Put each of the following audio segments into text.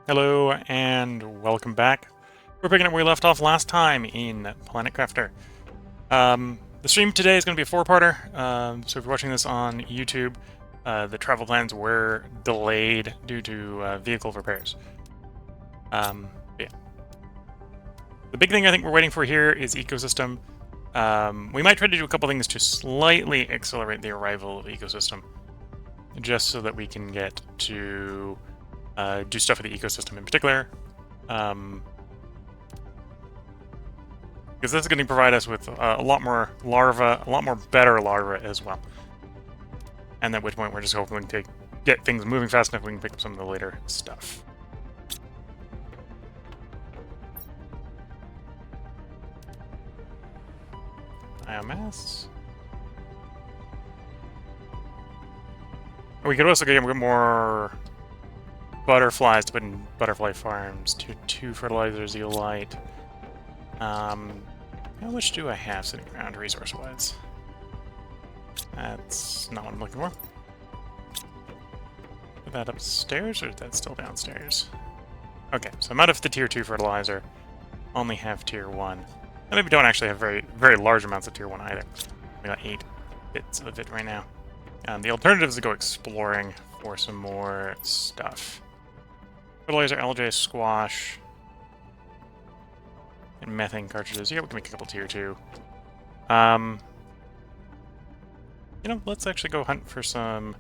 Hello and welcome back. We're picking up where we left off last time in Planet Crafter. The stream today is going to be a four-parter, so if you're watching this on YouTube, the travel plans were delayed due to vehicle repairs. Yeah. The big thing I think we're waiting for here is ecosystem. We might try to do a couple things to slightly accelerate the arrival of ecosystem, just so that we can get to do stuff with the ecosystem in particular. Because this is going to provide us with a lot more larvae, a lot more better larvae as well. And at which point we're just hoping to get things moving fast enough we can pick up some of the later stuff. Biomass. We could also get more butterflies to put in butterfly farms. Two fertilizers, zeolite. How much do I have sitting around resource-wise? That's not what I'm looking for. Is that upstairs, or is that still downstairs? Okay, so I'm out of the tier 2 fertilizer. Only have tier 1. And maybe don't actually have very large amounts of tier 1 either. We got 8 bits of it right now. The alternative is to go exploring for some more stuff. Fertilizer, LJ, squash, and methane cartridges. Yeah, we can make a couple tier 2. You know, let's actually go hunt for some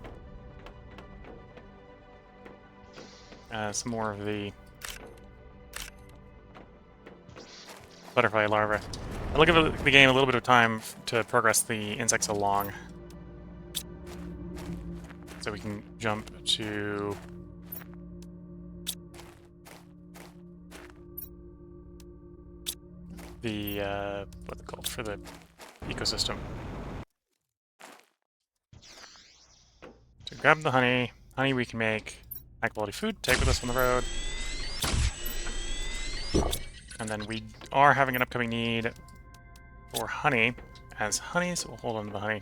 more of the butterfly larvae. I'll give the game a little bit of time to progress the insects along, so we can jump to the what's it called for the ecosystem. So grab the honey. Honey we can make high quality food, take with us on the road. And then we are having an upcoming need for honey, as honey, so we'll hold on to the honey.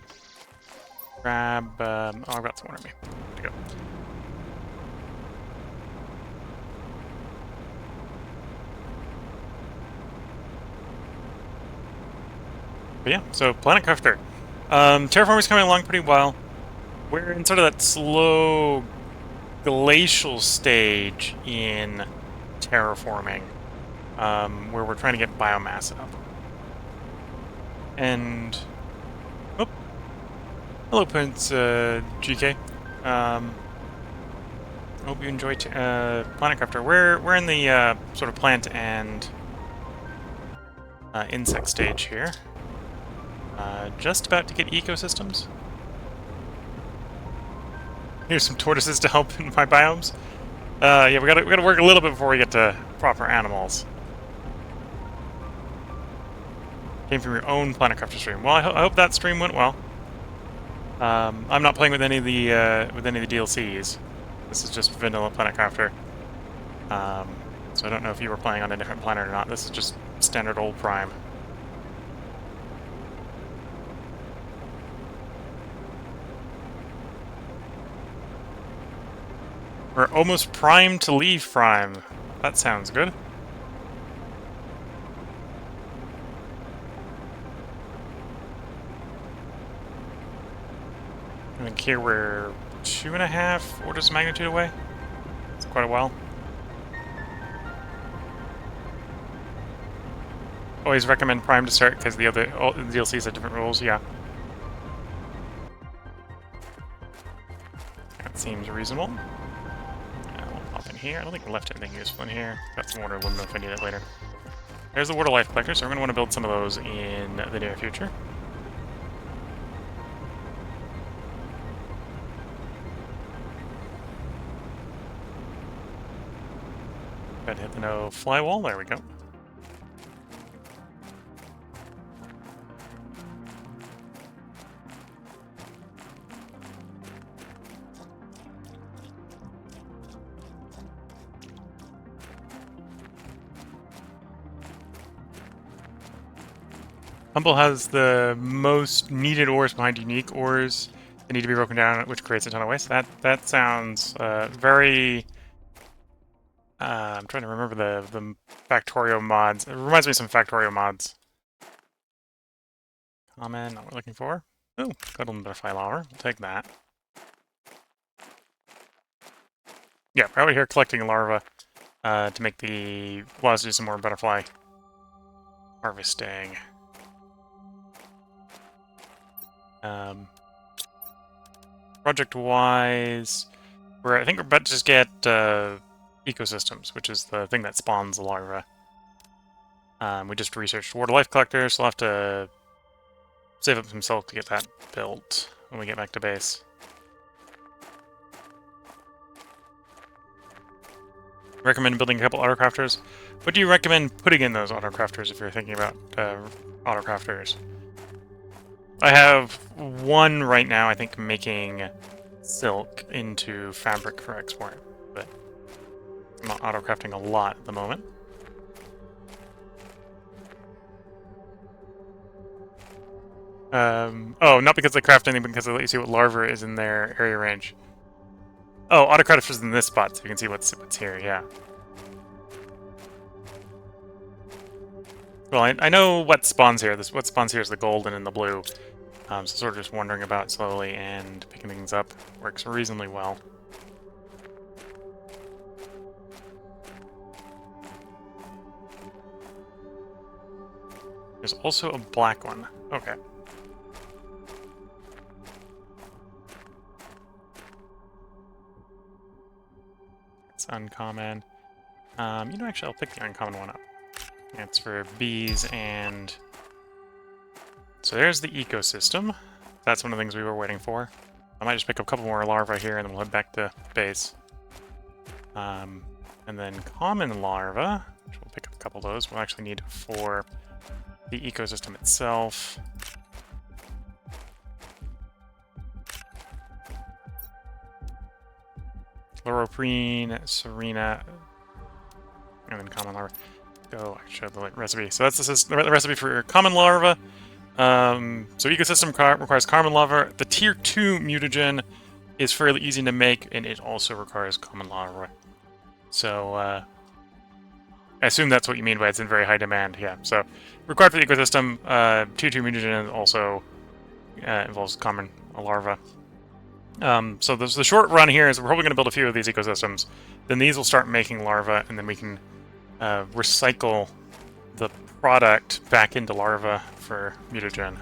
Grab, oh, I've got some more on me. There we go. But yeah, so Planet Crafter. Terraforming's coming along pretty well. We're in sort of that slow glacial stage in terraforming, where we're trying to get biomass up. And oh, hello, Prince GK. Hope you enjoy Planet Crafter. We're in the sort of plant and insect stage here. Just about to get ecosystems. Here's some tortoises to help in my biomes. Yeah, we gotta work a little bit before we get to proper animals. Came from your own Planet Crafter stream. Well, I hope that stream went well. I'm not playing with any of the DLCs. This is just vanilla Planet Crafter. So I don't know if you were playing on a different planet or not. This is just standard old Prime. We're almost primed to leave Prime. That sounds good. I think here we're 2.5 orders of magnitude away. It's quite a while. Always recommend Prime to start because the other DLCs have different rules. Yeah. That seems reasonable. We'll pop in here. I don't think we left anything useful in here. Got some water aluminum if I need it later. There's the water life collector, so we're going to want to build some of those in the near future. Go ahead and hit the no fly wall. There we go. Humble has the most needed ores behind unique ores that need to be broken down, which creates a ton of waste. That sounds very I'm trying to remember the Factorio mods. It reminds me of some Factorio mods. Common, not what we're looking for. Oh, Golden Butterfly Larva. We'll take that. Yeah, we're out here collecting larvae to make the... Well, let's do some more butterfly harvesting. Project-wise, I think we're about to just get ecosystems, which is the thing that spawns the larva. We just researched water life collectors, so we'll have to save up some silk to get that built when we get back to base. Recommend building a couple autocrafters. What do you recommend putting in those autocrafters if you're thinking about autocrafters? I have one right now, I think, making silk into fabric for export, but I'm not autocrafting a lot at the moment. Oh, not because they craft anything, but because they let you see what larva is in their area range. Oh, autocrafters is in this spot, so you can see what's here, yeah. Well, I know what spawns here. What spawns here is the golden and the blue. So sort of just wandering about slowly and picking things up works reasonably well. There's also a black one. Okay. It's uncommon. You know, actually, I'll pick the uncommon one up. It's for bees and... So there's the ecosystem. That's one of the things we were waiting for. I might just pick up a couple more larvae here and then we'll head back to base. And then common larva, which we'll pick up a couple of those. We'll actually need for the ecosystem itself. Loroprene, Serena, and then common larva. Go, I showed the recipe. So that's the recipe for common larva. So ecosystem requires common larva. The tier 2 mutagen is fairly easy to make, and it also requires common larva. So I assume that's what you mean by it's in very high demand. Yeah. So required for the ecosystem. Tier 2 mutagen also involves common larva. So the short run here is we're probably going to build a few of these ecosystems. Then these will start making larvae, and then we can recycle the product back into larva for mutagen.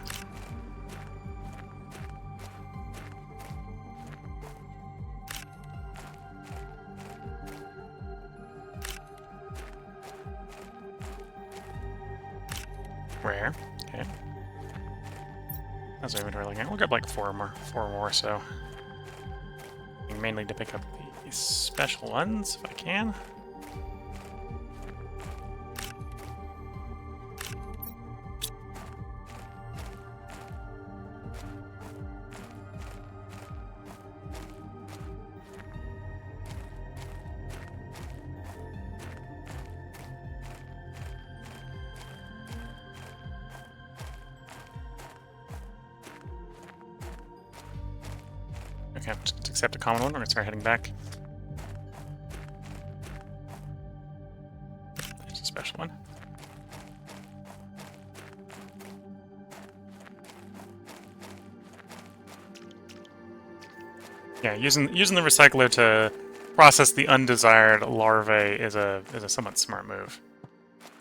Rare. Okay. How's our inventory looking at? We'll grab like four more, so mainly to pick up the special ones if I can. Okay, let's accept a common one. We're going to start heading back. There's a special one. Yeah, using the recycler to process the undesired larvae is a somewhat smart move.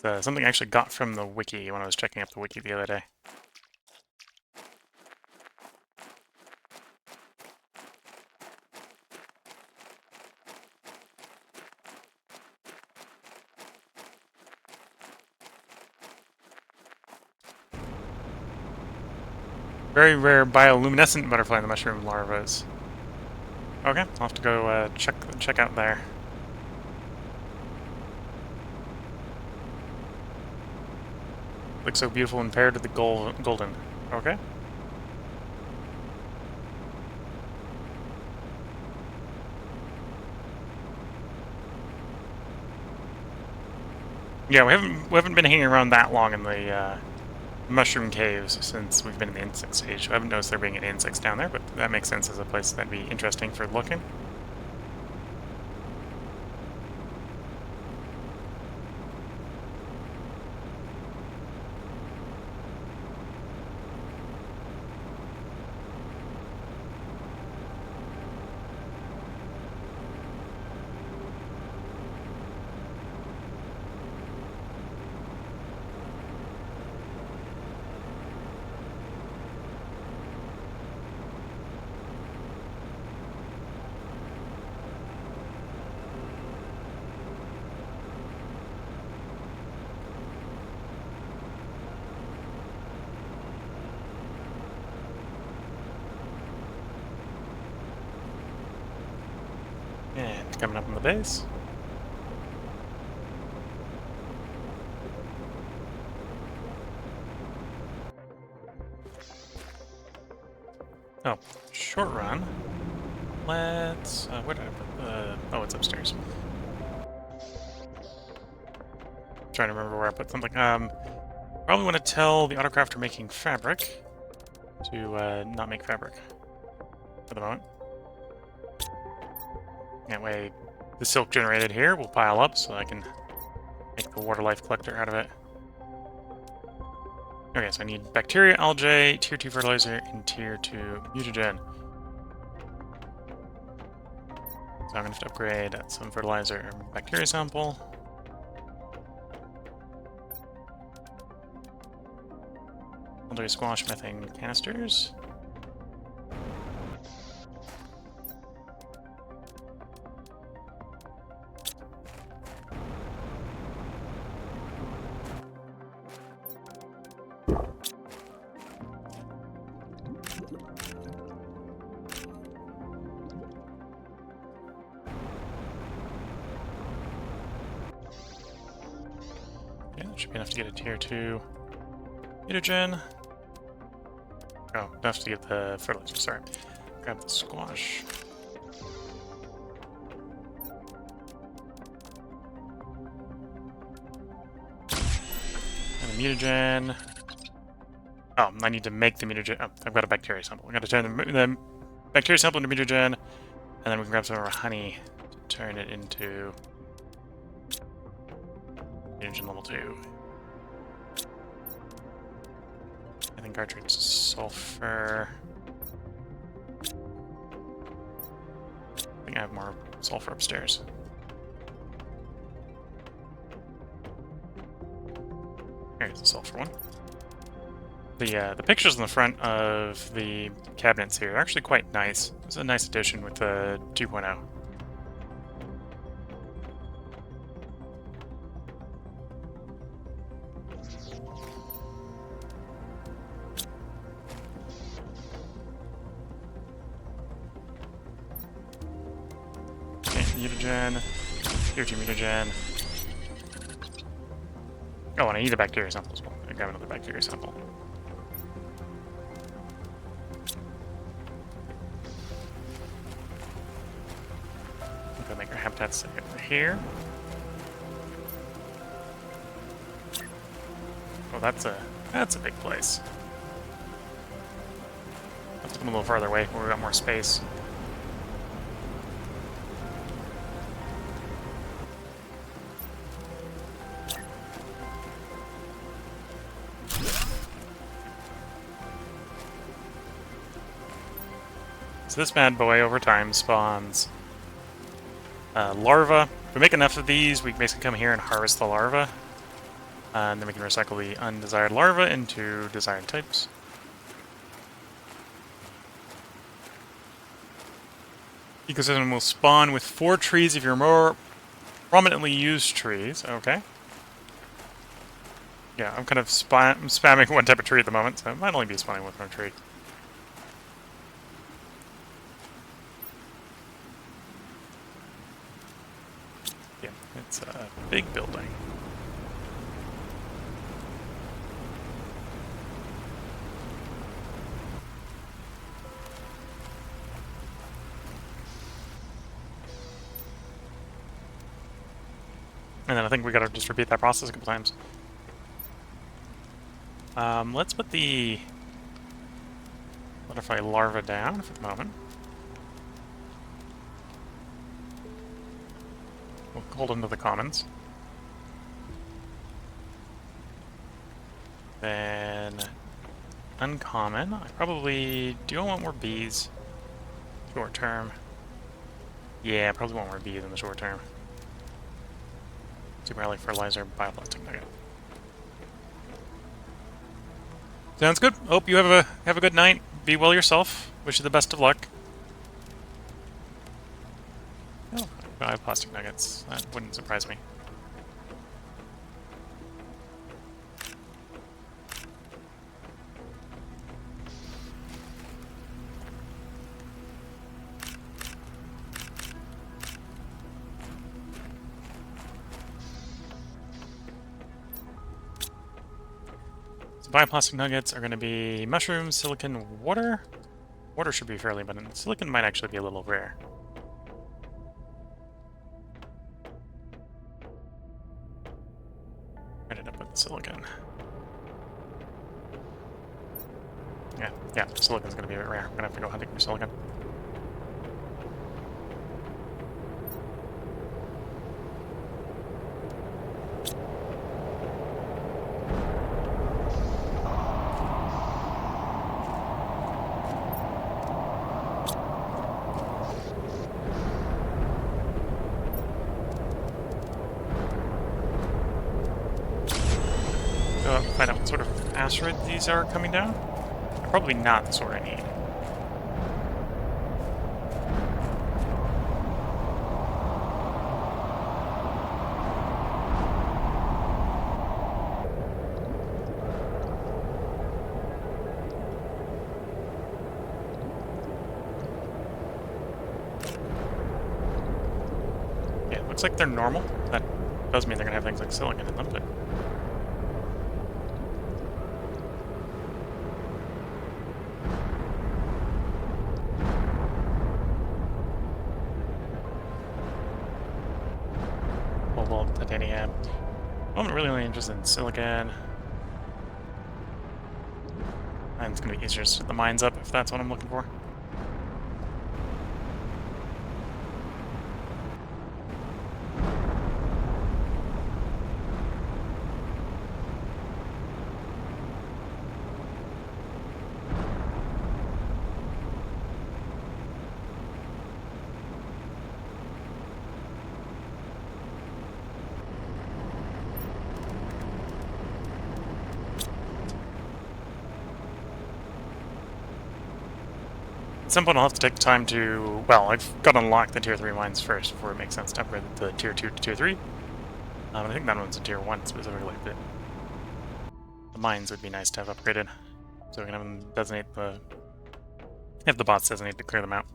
It's something I actually got from the wiki when I was checking up the wiki the other day. Very rare bioluminescent butterfly in the mushroom larvas. Okay, I'll have to go check out there. Looks so beautiful and paired to the golden. Okay. Yeah, we haven't been hanging around that long in the mushroom caves since we've been in the insect stage. I haven't noticed there being any insects down there, but that makes sense as a place that'd be interesting for looking. coming up on the base. Oh, short run. Let's... where did I put the... oh, it's upstairs. Trying to remember where I put something. Probably want to tell the autocrafter making fabric to not make fabric for the moment. That way, the silk generated here will pile up so I can make the water life collector out of it. Okay, so I need bacteria, algae, tier 2 fertilizer, and tier 2 mutagen. So I'm going to have to upgrade some fertilizer and bacteria sample. Algae squash methane canisters. Yeah, that should be enough to get a tier 2 mutagen. Oh, enough to get the fertilizer, sorry. Grab the squash. And the mutagen. Oh, I need to make the mutagen. Oh, I've got a bacteria sample. I've got to turn the bacteria sample into mutagen, and then we can grab some of our honey to turn it into mutagen level 2. I think cartridge sulfur. I think I have more sulfur upstairs. Here's the sulfur one. The pictures on the front of the cabinets here are actually quite nice. It's a nice addition with the 2.0. Mutagen, tier 2 mutagen. Oh, and I need a bacteria sample as well. I grab another bacteria sample. I'm gonna make our habitats over here. Oh, that's a big place. Let's come a little farther away where we got more space. So this bad boy over time spawns larvae. If we make enough of these, we can basically come here and harvest the larvae. And then we can recycle the undesired larvae into desired types. Ecosystem will spawn with 4 trees if you're more prominently used trees. Okay. Yeah, I'm kind of spamming one type of tree at the moment, so it might only be spawning with one tree. Yeah, it's a big building. And then I think we gotta just repeat that process a couple times. Let's put the butterfly larva down for the moment. We'll hold them to the commons. Then uncommon. I probably do want more bees. Short term. Yeah, I probably want more bees in the short term. Super relic fertilizer, bioplastic nugget. Sounds good. Hope you have a good night. Be well yourself. Wish you the best of luck. Oh, bioplastic nuggets. That wouldn't surprise me. So bioplastic nuggets are going to be mushrooms, silicon, water. Water should be fairly abundant. Silicon might actually be a little rare. I ended up with silicon. Yeah, silicon's going to be a bit rare. I'm going to have to go hunting for silicon. Find out what sort of asteroid these are coming down. Probably not the sort I need. Yeah, it looks like they're normal. That does mean they're gonna have things like silicon in them, but cobalt, titanium. I'm really only interested in silicon. And it's gonna be easier to set the mines up if that's what I'm looking for. At some point I'll have to take the time to, well, I've got to unlock the tier 3 mines first before it makes sense to upgrade the tier 2 to tier 3. I think that one's a tier 1 specifically, but the mines would be nice to have upgraded. So we can have them designate have the bots designate to clear them out.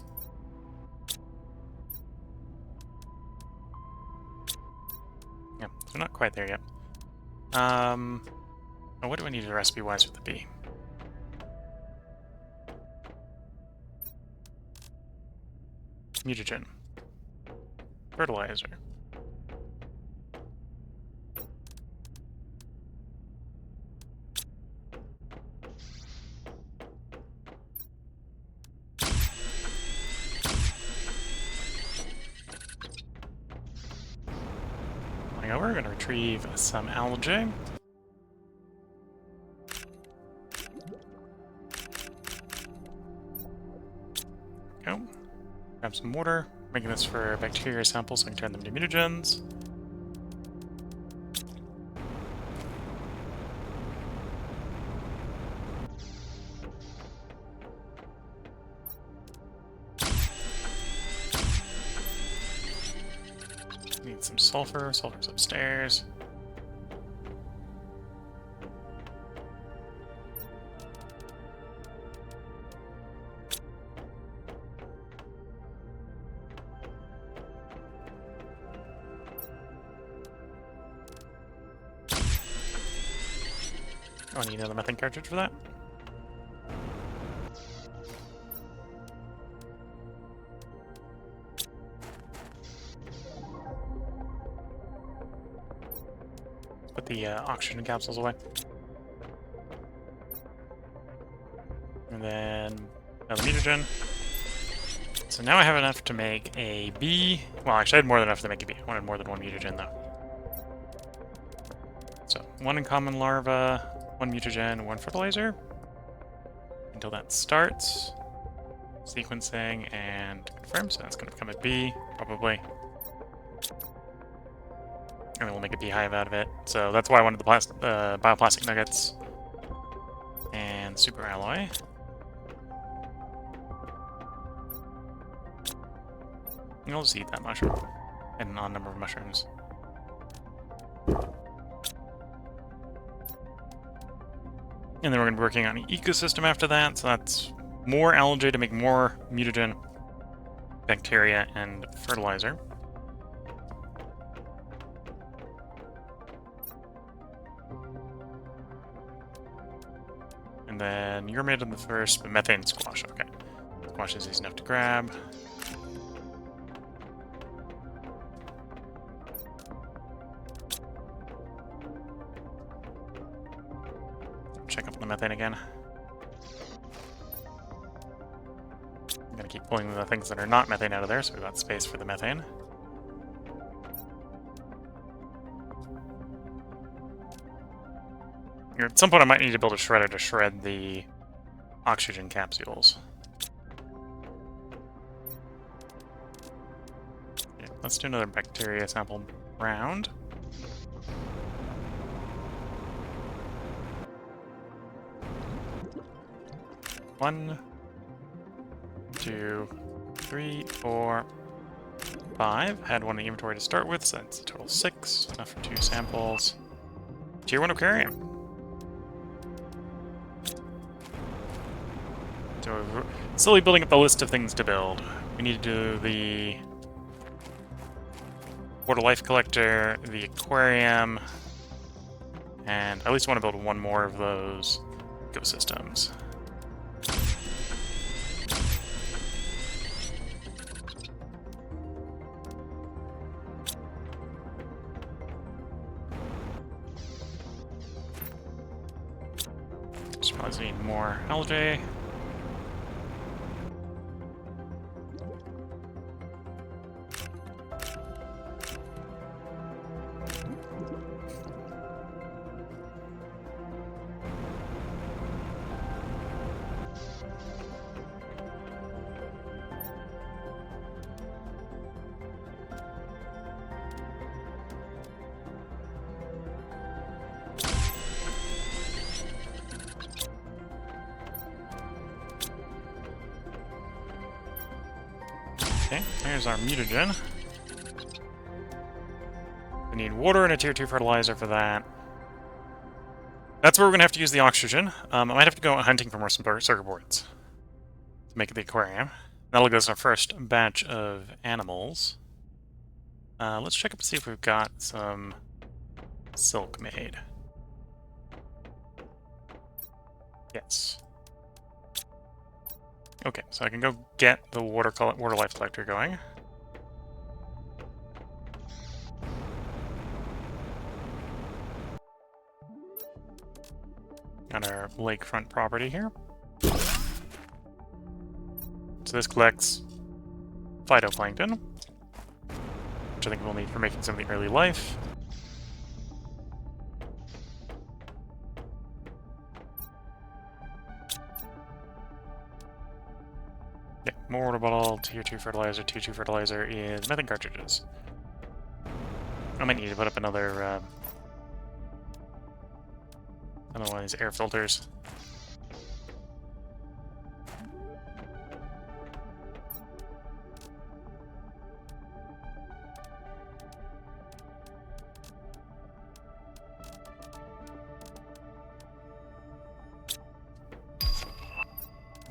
Yeah, so we're not quite there yet. What do I need recipe-wise with the bee? Mutagen. Fertilizer. Going over, we're going to retrieve some algae. Go. Grab some water, making this for bacteria samples so I can turn them into mutagens. Need some sulfur. Sulfur's upstairs. Oh, I need another methane cartridge for that. Put the oxygen capsules away. And then another mutagen. So now I have enough to make a bee. Well, actually I had more than enough to make a bee. I wanted more than one mutagen though. So, one uncommon larva, one mutagen, one fertilizer. Until that starts. Sequencing and confirm, so that's going to become a bee, probably. And then we'll make a beehive out of it. So that's why I wanted the bioplastic nuggets and super alloy. And I'll just eat that mushroom and an odd number of mushrooms. And then we're going to be working on an ecosystem after that, so that's more algae to make more mutagen, bacteria, and fertilizer. And then you're made in the first, but methane squash. Okay. Squash is easy enough to grab. Check up on the methane again. I'm gonna keep pulling the things that are not methane out of there, so we've got space for the methane. At some point I might need to build a shredder to shred the oxygen capsules. Okay, let's do another bacteria sample round. One, 2, 3, 4, 5. Had one in the inventory to start with, so that's a total 6. Enough for 2 samples. Tier 1 aquarium. So we're slowly building up the list of things to build. We need to do the water life collector, the aquarium, and I at least want to build one more of those ecosystems. Just probably need more algae. Okay, there's our mutagen. We need water and a tier 2 fertilizer for that. That's where we're going to have to use the oxygen. I might have to go hunting for more circuit boards to make the aquarium. That'll give us our first batch of animals. Let's check up and see if we've got some silk made. Yes. Okay, so I can go get the water life collector going. Got our lakefront property here. So this collects phytoplankton, which I think we'll need for making some of the early life. Yeah, more water bottle, tier 2 fertilizer. Tier 2 fertilizer is methane cartridges. I might need to put up another one of these air filters.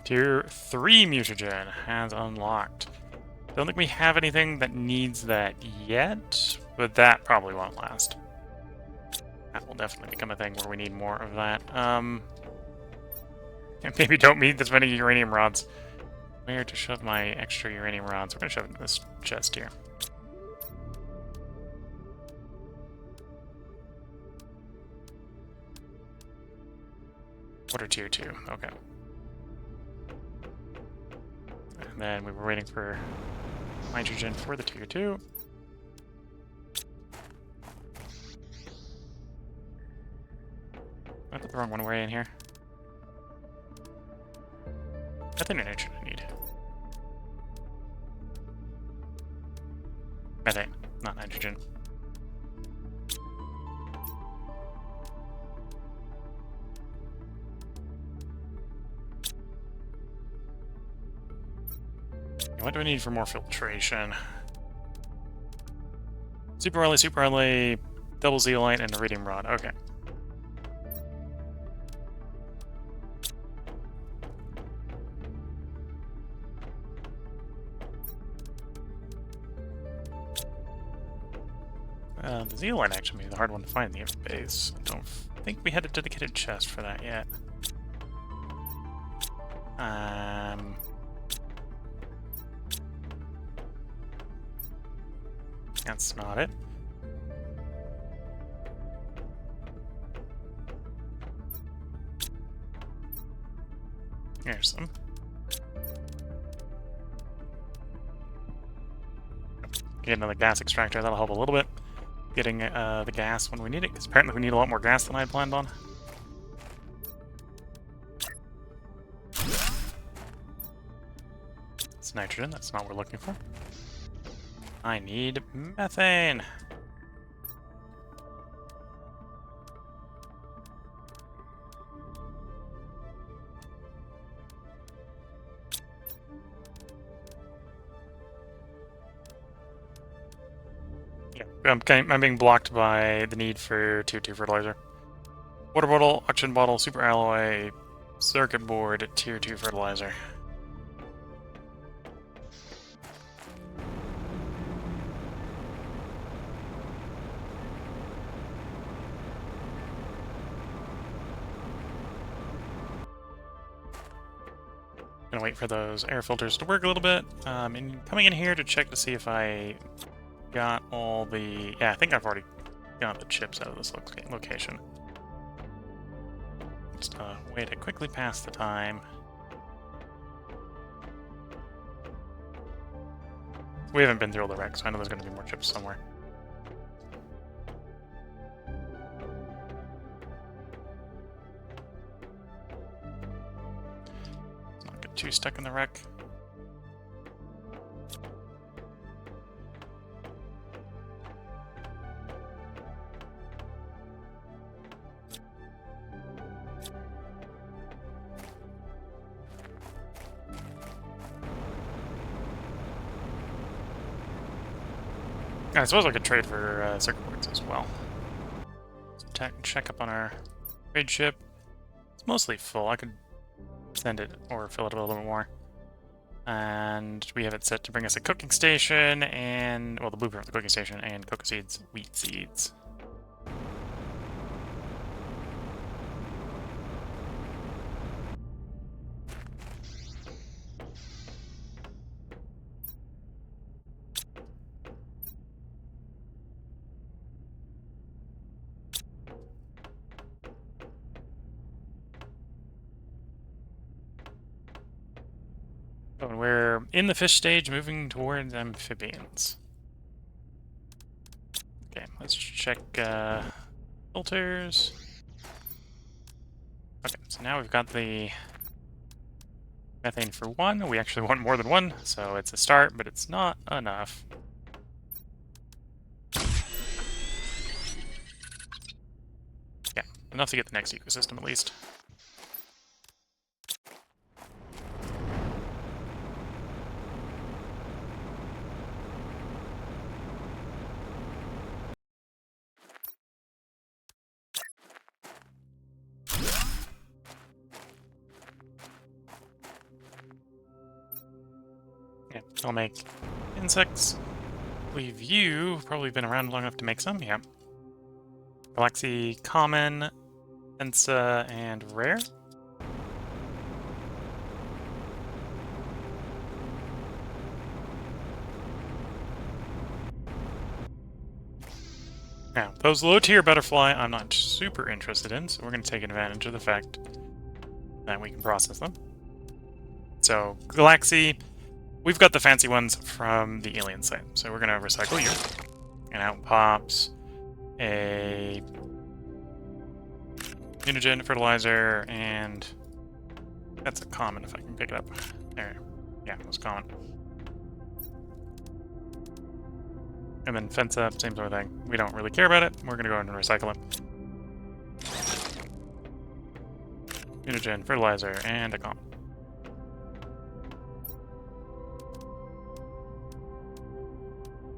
Tier 3 mutagen has unlocked. Don't think we have anything that needs that yet, but that probably won't last. That will definitely become a thing where we need more of that. And maybe don't need this many uranium rods. Where to shove my extra uranium rods? We're gonna shove it in this chest here. Water tier 2, okay. And then we were waiting for nitrogen for the tier 2. I put the wrong one away in here. I think nitrogen I need. Methane, not nitrogen. What do I need for more filtration? Super early, double zeolite, and iridium rod. Okay. The zeolite actually may be the hard one to find in the base. I don't think we had a dedicated chest for that yet. That's not it. Here's some. Get another gas extractor, that'll help a little bit. Getting the gas when we need it, because apparently we need a lot more gas than I had planned on. It's nitrogen, that's not what we're looking for. I need methane! Yeah, I'm being blocked by the need for tier 2 fertilizer. Water bottle, oxygen bottle, super alloy, circuit board, tier 2 fertilizer. Gonna wait for those air filters to work a little bit. And coming in here to check to see if I got all the... Yeah, I think I've already got the chips out of this location. Just a way to quickly pass the time. We haven't been through all the wrecks, so I know there's going to be more chips somewhere. Let's not get too stuck in the wreck. I suppose I could trade for circuit boards as well. So check up on our trade ship. It's mostly full. I could send it or fill it up a little bit more. And we have it set to bring us a cooking station and, well, the blueprint for the cooking station and cocoa seeds, wheat seeds. And we're in the fish stage, moving towards amphibians. Okay, let's check filters. Okay, so now we've got the methane for one. We actually want more than one, so it's a start, but it's not enough. Yeah, enough to get the next ecosystem at least. Yeah, I'll make insects. Believe you've probably been around long enough to make some, yeah. Galaxy Common, Sensa, and Rare. Now, those low-tier butterfly I'm not super interested in, so we're going to take advantage of the fact that we can process them. So, Galaxy, we've got the fancy ones from the alien site, so we're going to recycle you. And out pops a mutagen, fertilizer, and that's a common if I can pick it up. There. Yeah, it was common. And then fence up, same sort of thing. We don't really care about it. We're going to go ahead and recycle it. Mutagen, fertilizer, and a common.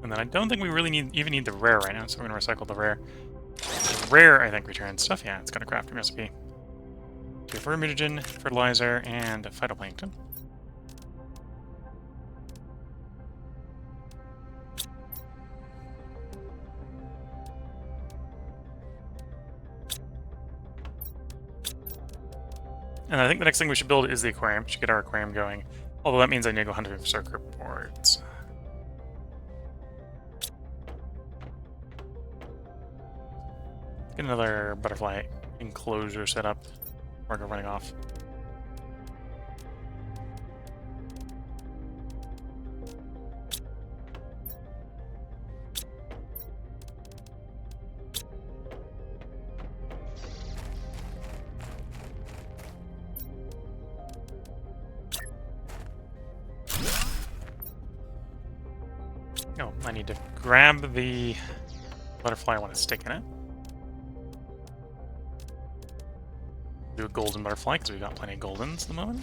And then I don't think we really even need the rare right now, so we're going to recycle the rare. The rare, I think, returns stuff. Yeah, it's got a crafting recipe. Tier 4 mutagen, fertilizer, and phytoplankton. And I think the next thing we should build is the aquarium. We should get our aquarium going. Although that means I need to go hunting for circuit boards. Get another butterfly enclosure set up. Or go running off. Oh, I need to grab the butterfly I want to stick in it. Do a golden butterfly because we've got plenty of goldens at the moment.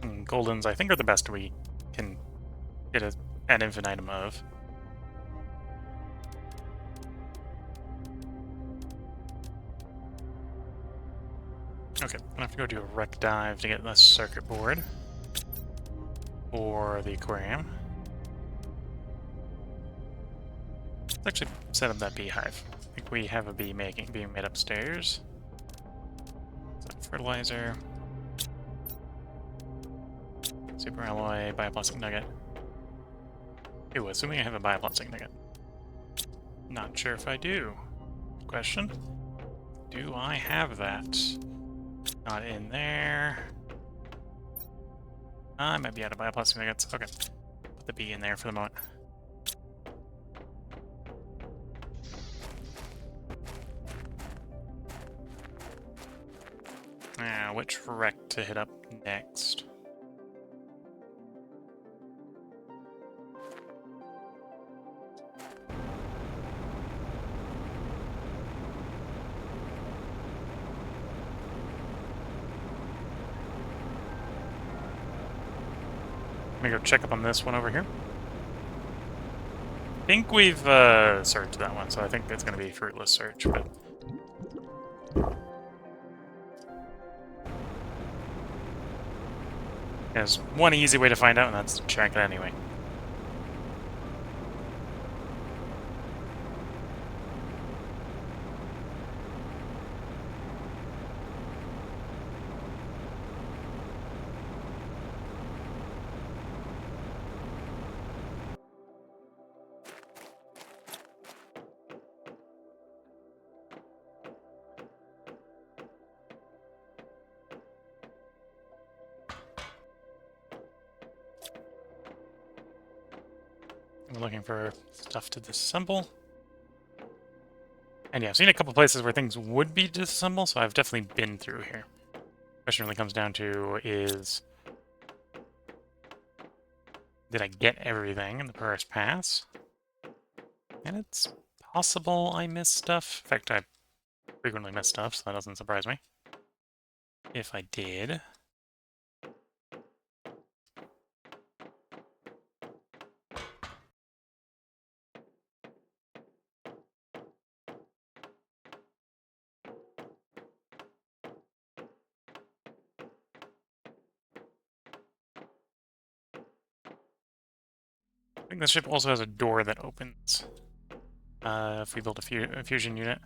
And goldens, I think, are the best we can get an infinitum of. Okay, I'm gonna have to go do a wreck dive to get the circuit board for the aquarium. Let's actually set up that beehive. I think we have a bee being made upstairs. Fertilizer. Super alloy, bioplastic nugget. Ew, assuming I have a bioplastic nugget. Not sure if I do. Question. Do I have that? Not in there. I might be out of bioplastic nuggets. Okay. Put the bee in there for the moment. Now, which wreck to hit up next? Let me go check up on this one over here. I think we've searched that one, so I think it's going to be a fruitless search, but... There's one easy way to find out, and that's to check it anyway. We're looking for stuff to disassemble. And yeah, I've seen a couple places where things would be disassembled, so I've definitely been through here. Question really comes down to is... Did I get everything in the first pass? And it's possible I missed stuff. In fact, I frequently miss stuff, so that doesn't surprise me. If I did... I think the ship also has a door that opens if we build a fusion unit.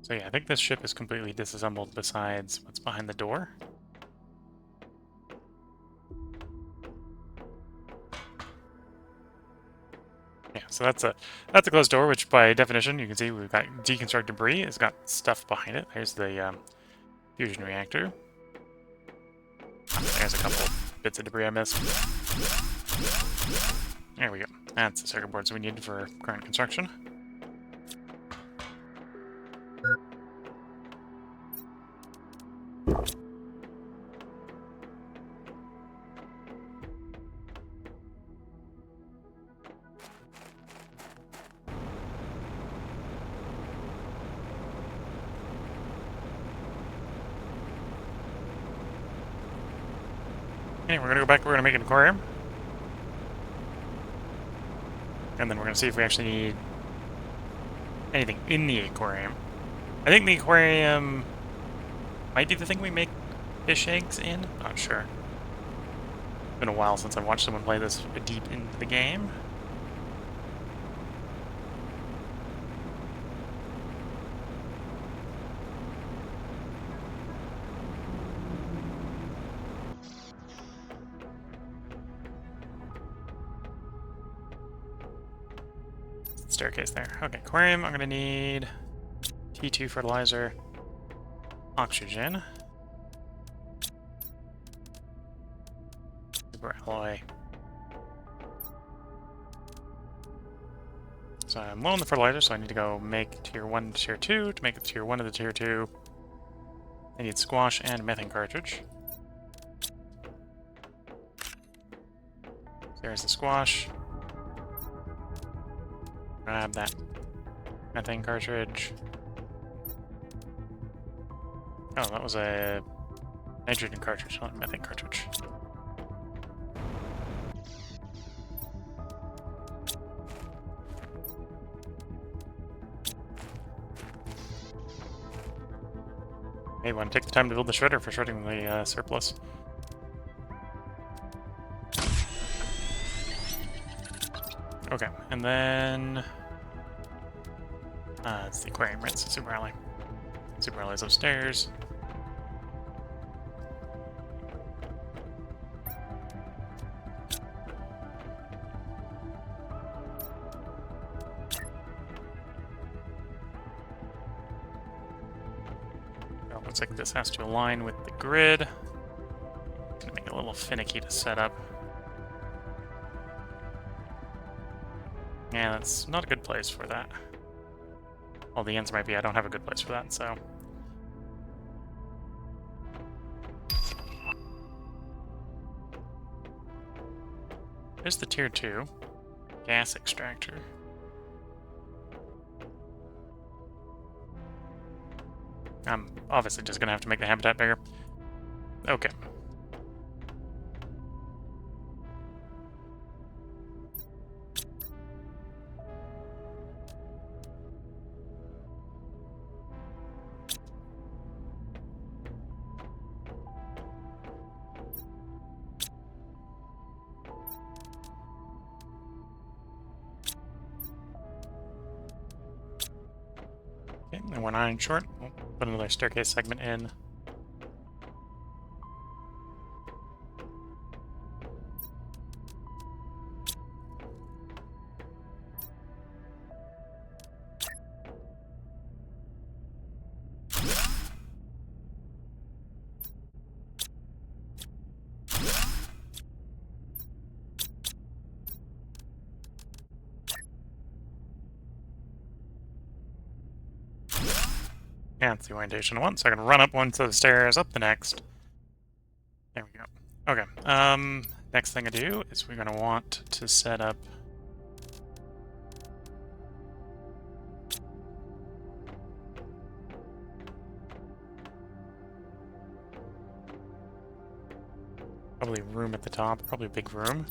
So yeah, I think this ship is completely disassembled besides what's behind the door. Yeah, so that's a closed door, which by definition you can see we've got deconstruct debris. It's got stuff behind it. There's the fusion reactor. There's a couple bits of debris I missed. There we go. That's the circuit boards we need for current construction. Anyway, we're gonna go back, we're gonna make an aquarium. And then we're gonna see if we actually need anything in the aquarium. I think the aquarium might be the thing we make fish eggs in. Not sure. It's been a while since I've watched someone play this deep into the game. staircase there. Okay, aquarium, I'm gonna need T2 fertilizer, oxygen, super alloy. So I'm low on the fertilizer, so I need to go make tier 1 to tier 2. To make it tier 1 to the tier 2, I need squash and methane cartridge. There's the squash. Grab that methane cartridge. Oh, that was a nitrogen cartridge, not a methane cartridge. Hey, want to take the time to build the shredder for shredding the surplus. Okay, and then it's the aquarium, right? It's Super Ally. Super Ally's upstairs. Oh, looks like this has to align with the grid. Gonna make it a little finicky to set up. Yeah, that's not a good place for that. Well, the ends might be. I don't have a good place for that, so. There's the tier 2 gas extractor. I'm obviously just gonna have to make the habitat bigger. Okay. Okay, and we're 9 short. We'll put another staircase segment in. Yeah, that's the orientation I want, so I can run up one set of stairs, up the next. There we go. Okay, next thing I do is we're gonna want to set up probably a room at the top, probably a big room.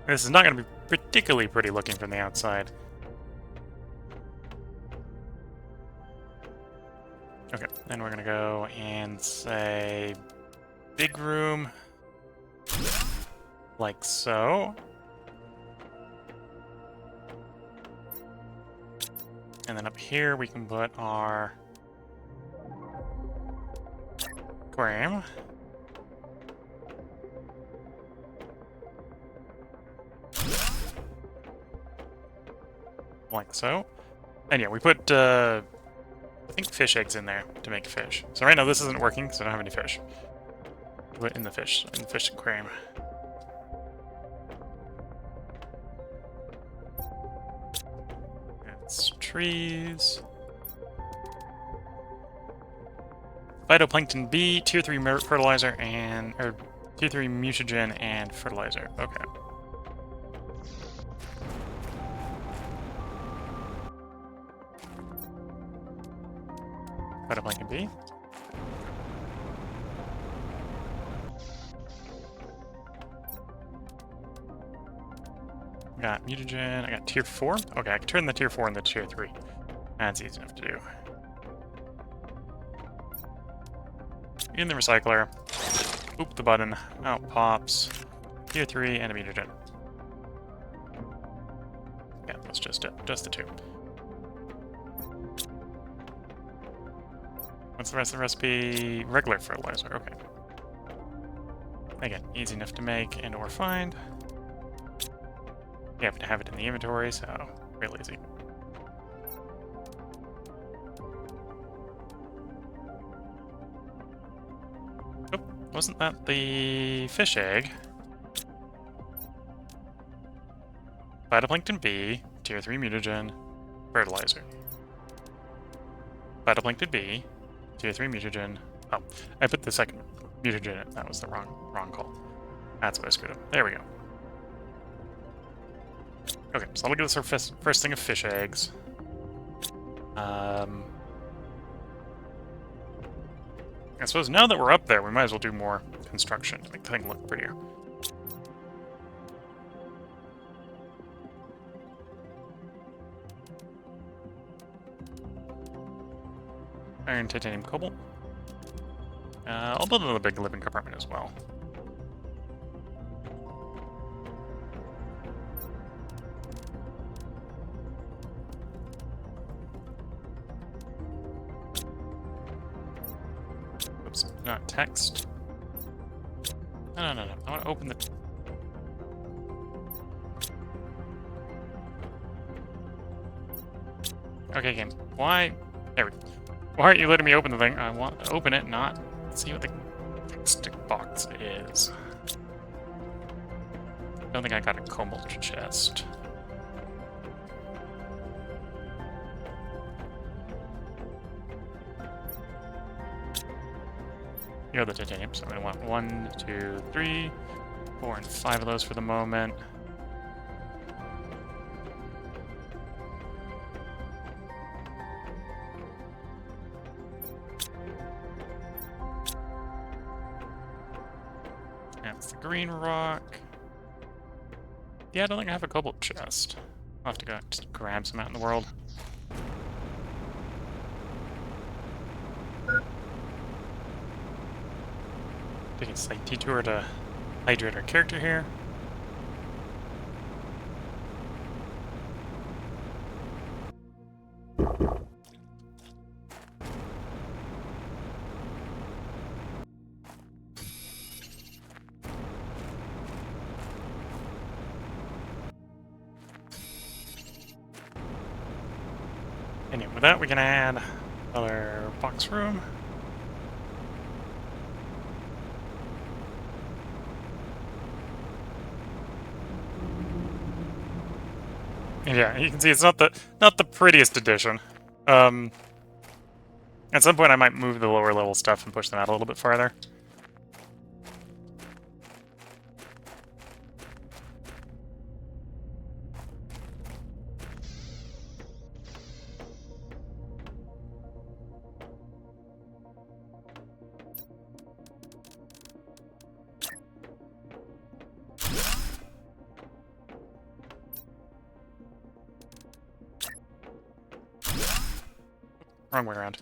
This is not going to be particularly pretty looking from the outside. Okay, then we're going to go and say big room, like so. And then up here we can put our aquarium. Like so. And yeah, we put, I think fish eggs in there to make fish. So right now this isn't working because I don't have any fish. Put in the fish aquarium. It's trees. Phytoplankton B, tier 3 fertilizer and, or tier 3 mutagen and fertilizer. Okay. Phytoplankton B. I got mutagen, I got tier 4. Okay, I can turn the tier 4 into tier 3. That's easy enough to do. In the recycler. Oop the button. Out pops. Tier 3 and a mutagen. was just it, just the two. What's the rest of the recipe? Regular fertilizer, okay. Again, easy enough to make and or find. You have to have it in the inventory, so real easy. Oh, wasn't that the fish egg? Phytoplankton B, tier 3 mutagen, fertilizer. Phytoplankton B, tier 3 mutagen. Oh, I put the second mutagen in. That was the wrong call. That's what I screwed up. There we go. Okay, so that'll give us our first thing of fish eggs. I suppose now that we're up there, we might as well do more construction to make the thing look prettier. Iron, titanium, cobalt. I'll build another big living compartment as well. Oops, not text. No. I want to open the... Okay, game. Why? There we go. Why aren't you letting me open the thing? I want to open it, not see what the text box is. I don't think I got a cobalt chest. Here are the titanium, so I'm going to want 1, 2, 3, 4, and 5 of those for the moment. That's the green rock. Yeah, I don't think I have a cobalt chest. I'll have to go just grab some out in the world. Take a slight detour to hydrate our character here. And with that, we can add another box room. Yeah, you can see it's not the prettiest addition. At some point I might move the lower level stuff and push them out a little bit farther. Wrong way around.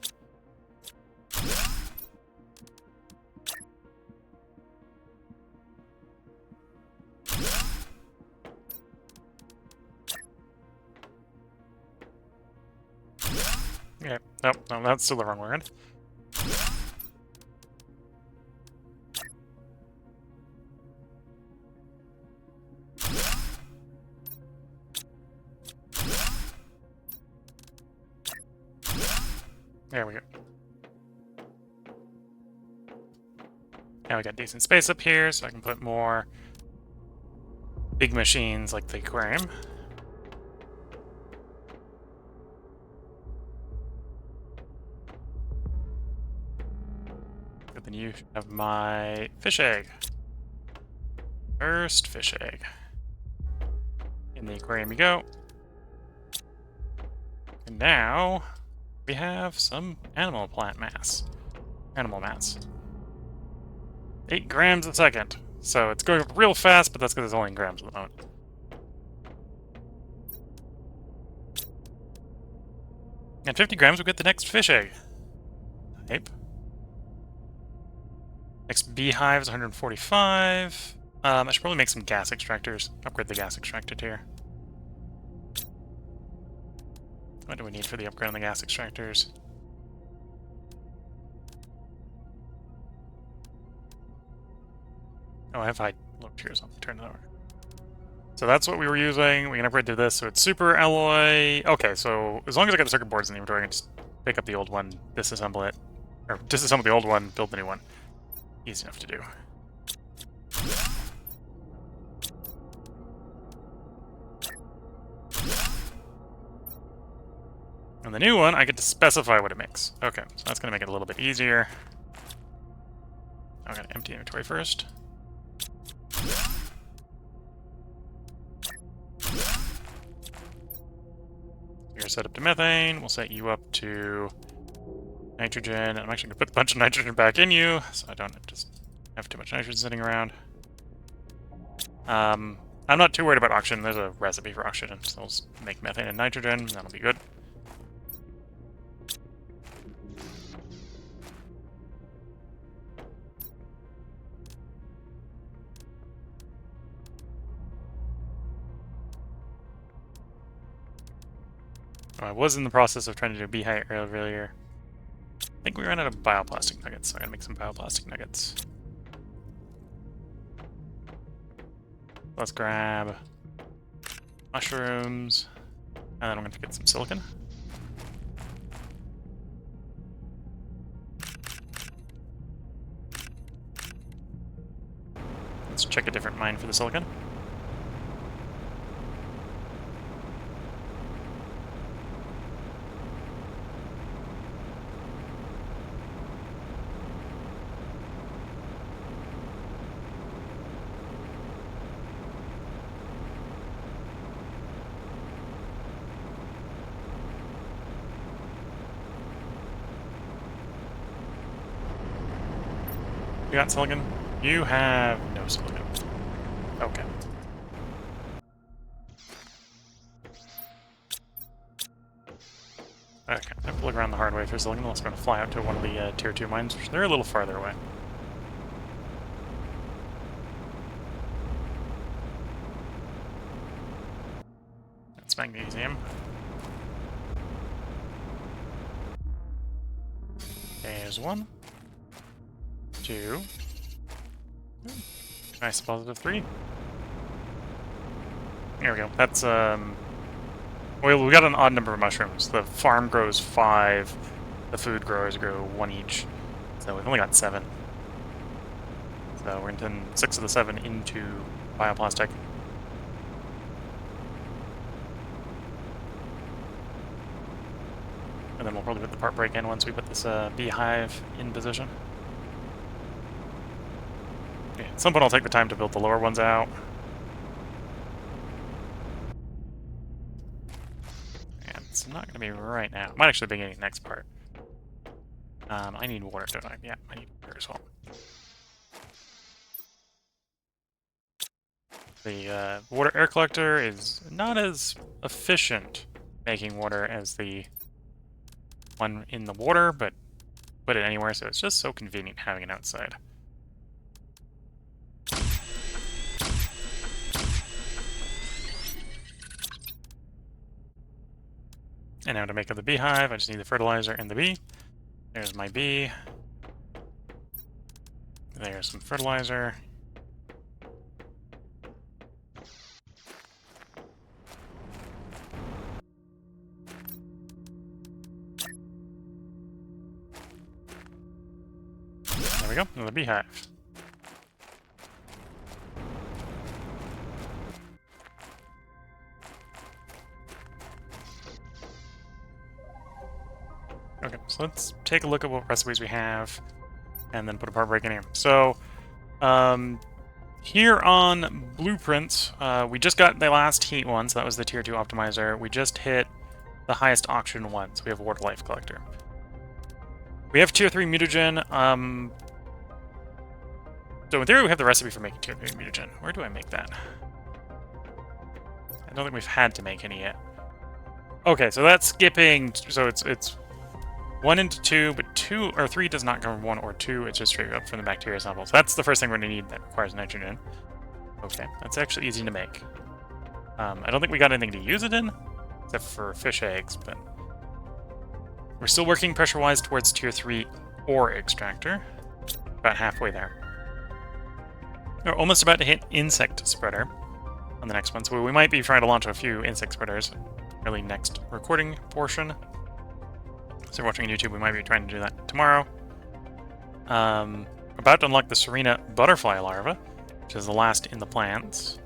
Okay, nope, no, that's still the wrong way around. There we go. Now we got decent space up here, so I can put more big machines like the aquarium. But then you have my fish egg. First fish egg. In the aquarium you go. And now we have some animal mass. 8 grams a second. So it's going up real fast, but that's because it's only in grams at the moment. And 50 grams, we'll get the next fish egg. Type. Next beehive is 145. I should probably make some gas extractors. Upgrade the gas extractor tier. What do we need for the upgrade on the gas extractors? Oh, I have high look tiers on. Turn that over. So that's what we were using. We can upgrade to this, so it's super alloy. Okay, so as long as I got the circuit boards in the inventory, I can just pick up the old one, disassemble it, or disassemble the old one, build the new one. Easy enough to do. And the new one, I get to specify what it makes. Okay, so that's going to make it a little bit easier. I'm going to empty inventory first. You're set up to methane. We'll set you up to nitrogen. And I'm actually going to put a bunch of nitrogen back in you, so I don't just have too much nitrogen sitting around. I'm not too worried about oxygen. There's a recipe for oxygen, so we'll just make methane and nitrogen. That'll be good. I was in the process of trying to do beehive earlier. I think we ran out of bioplastic nuggets, so I gotta make some bioplastic nuggets. Let's grab mushrooms, and then I'm going to get some silicon. Let's check a different mine for the silicon. You got silicon? You have no silicon. Okay. Okay, I have to look around the hard way for silicon unless I'm going to fly out to one of the tier 2 mines. They're a little farther away. That's magnesium. There's 1. 2. Nice, positive 3. There we go. That's, well, we got an odd number of mushrooms. The farm grows 5, the food growers grow 1 each. So we've only got 7. So we're going to turn 6 of the 7 into bioplastic. And then we'll probably put the part break in once we put this beehive in position. Yeah, at some point I'll take the time to build the lower ones out. And it's not going to be right now. It might actually be getting the next part. I need water, don't I? Yeah, I need water as well. The water air collector is not as efficient making water as the one in the water, but put it anywhere, so it's just so convenient having it outside. And now to make up the beehive, I just need the fertilizer and the bee. There's my bee. There's some fertilizer. There we go, another beehive. Okay, so let's take a look at what recipes we have, and then put a part break in here. So, here on Blueprints, we just got the last heat one, so that was the tier 2 optimizer. We just hit the highest oxygen one, so we have a water life collector. We have tier 3 mutagen. So in theory, we have the recipe for making tier 3 mutagen. Where do I make that? I don't think we've had to make any yet. Okay, so that's skipping. So it's 1 into 2, but 2 or 3 does not come from 1 or 2. It's just straight up from the bacteria samples. So that's the first thing we're going to need that requires nitrogen. Okay, that's actually easy to make. I don't think we got anything to use it in, except for fish eggs, but We're still working pressure-wise towards Tier 3 ore extractor. About halfway there. We're almost about to hit insect spreader on the next one, so we might be trying to launch a few insect spreaders early next recording portion. So if you're watching on YouTube, we might be trying to do that tomorrow. About to unlock the Serena butterfly larva, which is the last in the plants.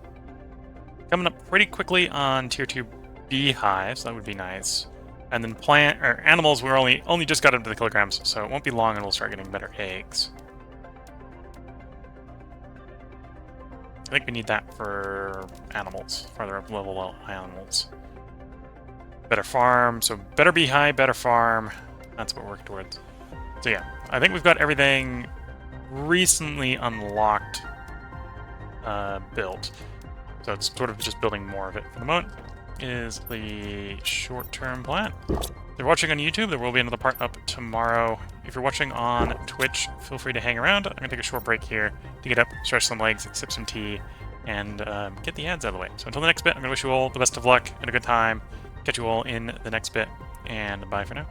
Coming up pretty quickly on Tier 2 beehives, that would be nice. And then animals, we're only just got into the kilograms, so it won't be long and we'll start getting better eggs. I think we need that for animals, farther up level animals. Better farm, so better beehive, better farm. That's what we're working towards. So yeah, I think we've got everything recently unlocked, built. So it's sort of just building more of it for the moment. Is the short-term plan. If you're watching on YouTube, there will be another part up tomorrow. If you're watching on Twitch, feel free to hang around. I'm going to take a short break here to get up, stretch some legs, sip some tea, and get the ads out of the way. So until the next bit, I'm going to wish you all the best of luck and a good time. Catch you all in the next bit, and bye for now.